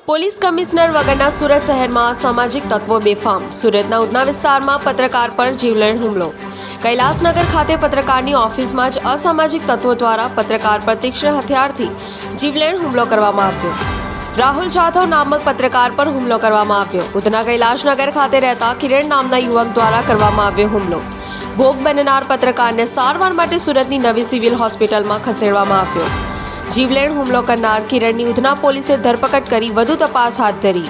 Police commissioner વગરના સુરત શહેરમાં અસામાજિક તત્વો બેફામ. સુરતના ઉધના વિસ્તારમાં પત્રકાર પર જીવલેણ હુમલો. કૈલાસનગર ખાતે પત્રકારની ઓફિસમાં જ અસામાજિક તત્વો દ્વારા પત્રકાર પર તીક્ષ્ણ હથિયારથી જીવલેણ હુમલો કરવામાં આવ્યો. રાહુલ જાધવ નામક પત્રકાર પર હુમલો કરવામાં આવ્યો. ઉધના કૈલાસનગર ખાતે રહેતા કિરણ નામના યુવક દ્વારા કરવામાં આવ્યો હુમલો. ભોગ બનનાર પત્રકારને સારવાર માટે સુરતની નવી સિવિલ હોસ્પિટલમાં ખસેડવામાં આવ્યો. જીવલેણ હુમલો કરનાર કિરણની ઉધના પોલીસે ધરપકડ કરી વધુ તપાસ હાથ ધરી.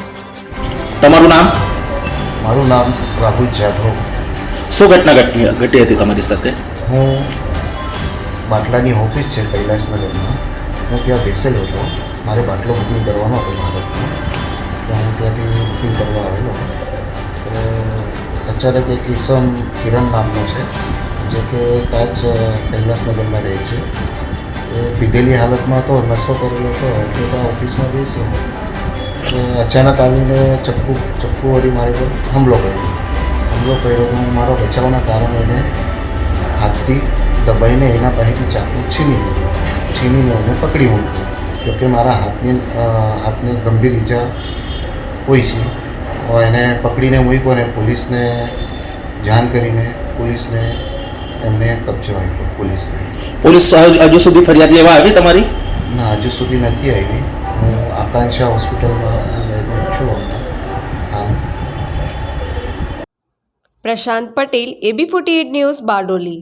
તમારું નામ? મારું નામ રાહુલ જાધવ. શું ઘટના ઘટી હતી તમારી સાથે? હું બાટલાની ઓફિસ છે કૈલાસનગરમાં, હું ત્યાં બેસેલો હતો. મારે બાટલો બુકિંગ કરવાનો હતો ભારતમાં, તો હું ત્યાંથી બુકિંગ કરવા આવેલો. તો અચાનક એક ઈસમ કિરણ નામનો છે, જે કે ત્યાં જ કૈલાસનગરમાં રહે છે. એ પીધેલી હાલતમાં હતો, નશો કરેલો હતો, એટલે ત્યાં ઓફિસમાં બેસ્યો. અચાનક આવીને ચપ્પુ વળી મારી પર હુમલો કર્યો. તો હું મારો બચાવના કારણે એને હાથથી દબાઈને એના પાસેથી ચાકુ છીનીને એને પકડી મૂક્યો. જોકે મારા હાથને ગંભીર ઈજા હોય છે. એને પકડીને મૂક્યો અને પોલીસને જાણ કરીને પોલીસને એમને કબજો આપ્યો. પોલીસ હજુ સુધી ફરિયાદ લેવા આવી તમારી? ના, હજુ સુધી નથી આવી. હું આકાંક્ષા હોસ્પિટલમાં એડમિટ છું હાલ. પ્રશાંત પટેલ, AB48 ન્યૂઝ, બારડોલી.